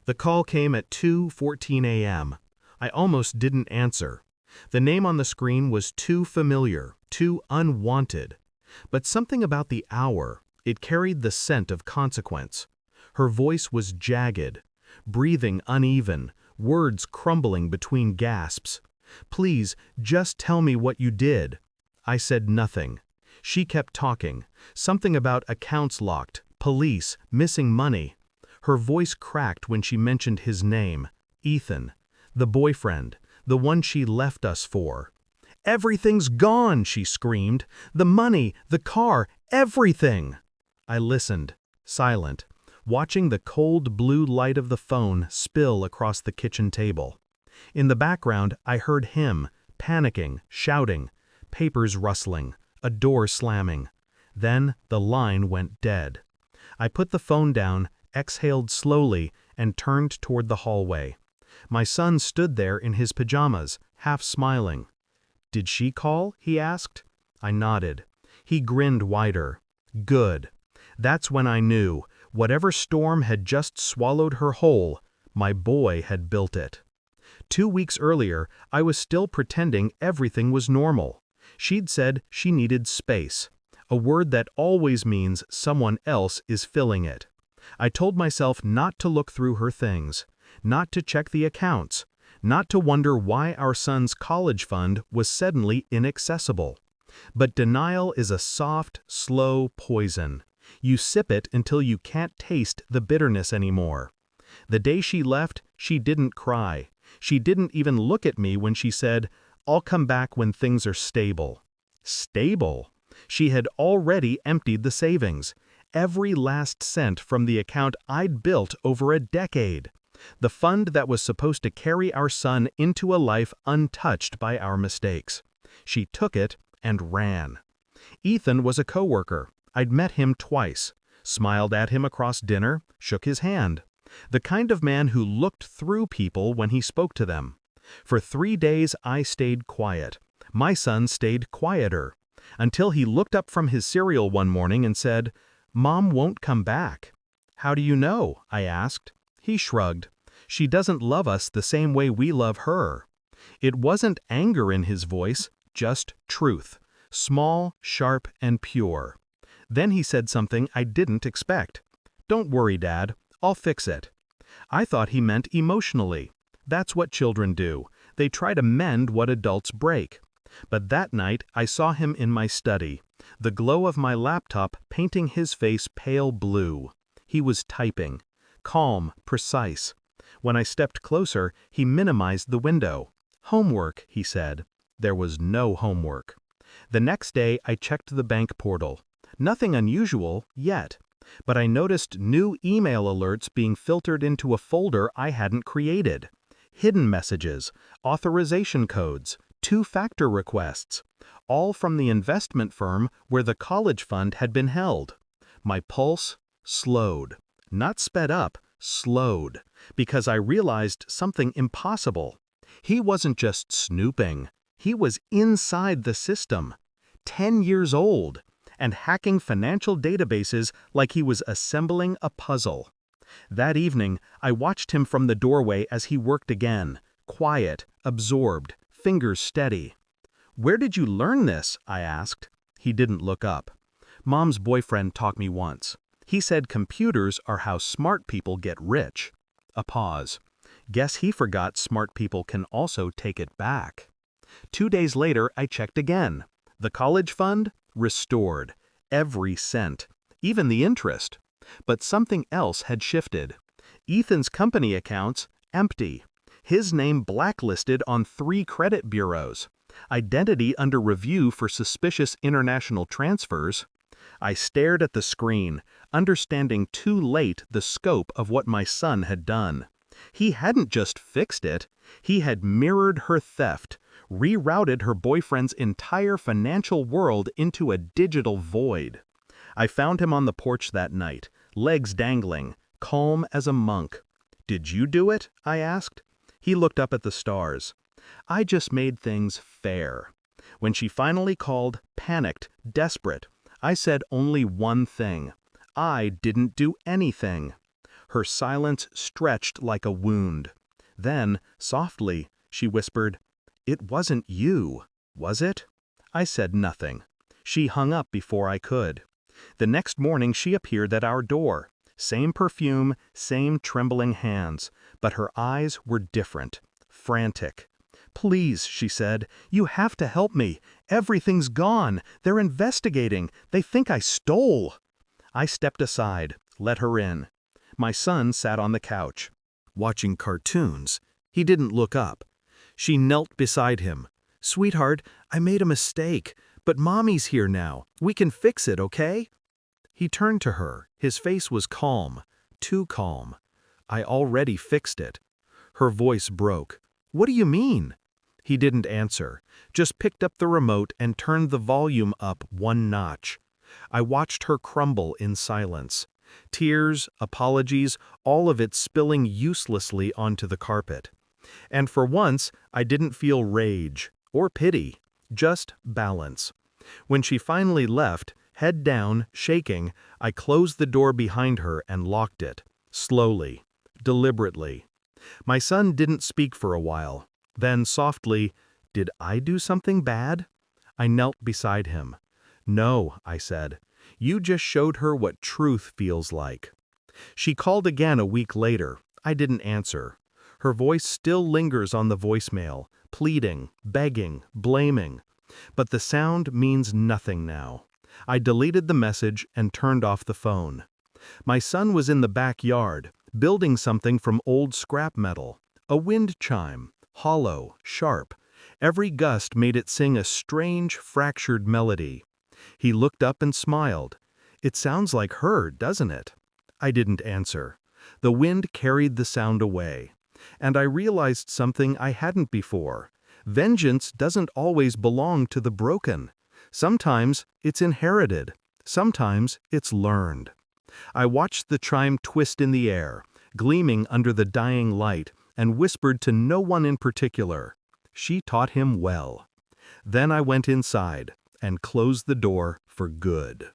The call came at 2:14 a.m. I almost didn't answer. The name on the screen was too familiar, too unwanted. But something about the hour, it carried the scent of consequence. Her voice was jagged, breathing uneven, words crumbling between gasps. "Please, just tell me what you did." I said nothing. She kept talking, something about accounts locked, police, missing money. Her voice cracked when she mentioned his name, Ethan, the boyfriend, the one she left us for. "Everything's gone," she screamed. "The money, the car, everything." I listened, silent, watching the cold blue light of the phone spill across the kitchen table. In the background, I heard him, panicking, shouting, papers rustling, a door slamming. Then the line went dead. I put the phone down, exhaled slowly, and turned toward the hallway. My son stood there in his pajamas, half smiling. "Did she call?" he asked. I nodded. He grinned wider. "Good." That's when I knew, whatever storm had just swallowed her whole, my boy had built it. 2 weeks earlier, I was still pretending everything was normal. She'd said she needed space, a word that always means someone else is filling it. I told myself not to look through her things, not to check the accounts, not to wonder why our son's college fund was suddenly inaccessible. But denial is a soft, slow poison. You sip it until you can't taste the bitterness anymore. The day she left, she didn't cry. She didn't even look at me when she said, "I'll come back when things are stable." Stable? She had already emptied the savings, every last cent from the account I'd built over a decade. The fund that was supposed to carry our son into a life untouched by our mistakes. She took it and ran. Ethan was a coworker. I'd met him twice, smiled at him across dinner, shook his hand. The kind of man who looked through people when he spoke to them. For 3 days I stayed quiet. My son stayed quieter. Until he looked up from his cereal one morning and said, "Mom won't come back." "How do you know?" I asked. He shrugged. "She doesn't love us the same way we love her." It wasn't anger in his voice, just truth. Small, sharp, and pure. Then he said something I didn't expect. "Don't worry, Dad. I'll fix it." I thought he meant emotionally. That's what children do. They try to mend what adults break. But that night I saw him in my study, the glow of my laptop painting his face pale blue. He was typing. Calm, precise. When I stepped closer, he minimized the window. "Homework," he said. There was no homework. The next day I checked the bank portal. Nothing unusual, yet. But I noticed new email alerts being filtered into a folder I hadn't created. Hidden messages, authorization codes, two-factor requests, all from the investment firm where the college fund had been held. My pulse slowed. Not sped up, slowed, because I realized something impossible. He wasn't just snooping. He was inside the system. 10 years old. And hacking financial databases like he was assembling a puzzle. That evening, I watched him from the doorway as he worked again, quiet, absorbed, fingers steady. "Where did you learn this?" I asked. He didn't look up. "Mom's boyfriend taught me once. He said computers are how smart people get rich." A pause. Guess he forgot smart people can also take it back. 2 days later, I checked again. The college fund? Restored. Every cent. Even the interest. But something else had shifted. Ethan's company accounts, empty. His name blacklisted on 3 credit bureaus. Identity under review for suspicious international transfers. I stared at the screen, understanding too late the scope of what my son had done. He hadn't just fixed it. He had mirrored her theft, rerouted her boyfriend's entire financial world into a digital void. I found him on the porch that night, legs dangling, calm as a monk. "Did you do it?" I asked. He looked up at the stars. "I just made things fair." When she finally called, panicked, desperate, I said only one thing. I didn't do anything. Her silence stretched like a wound. Then, softly, she whispered, "It wasn't you, was it?" I said nothing. She hung up before I could. The next morning she appeared at our door. Same perfume, same trembling hands, but her eyes were different, frantic. "Please," she said, "you have to help me. Everything's gone. They're investigating. They think I stole." I stepped aside, let her in. My son sat on the couch, watching cartoons. He didn't look up. She knelt beside him. "Sweetheart, I made a mistake, but Mommy's here now. We can fix it, okay?" He turned to her. His face was calm, too calm. "I already fixed it." Her voice broke. "What do you mean?" He didn't answer, just picked up the remote and turned the volume up one notch. I watched her crumble in silence. Tears, apologies, all of it spilling uselessly onto the carpet. And for once, I didn't feel rage or pity, just balance. When she finally left, head down, shaking, I closed the door behind her and locked it, slowly, deliberately. My son didn't speak for a while. Then softly, "Did I do something bad?" I knelt beside him. "No," I said. "You just showed her what truth feels like." She called again a week later. I didn't answer. Her voice still lingers on the voicemail, pleading, begging, blaming. But the sound means nothing now. I deleted the message and turned off the phone. My son was in the backyard, building something from old scrap metal. A wind chime, hollow, sharp. Every gust made it sing a strange, fractured melody. He looked up and smiled. "It sounds like her, doesn't it?" I didn't answer. The wind carried the sound away. And I realized something I hadn't before. Vengeance doesn't always belong to the broken. Sometimes it's inherited. Sometimes it's learned. I watched the chime twist in the air, gleaming under the dying light, and whispered to no one in particular. She taught him well. Then I went inside and closed the door for good.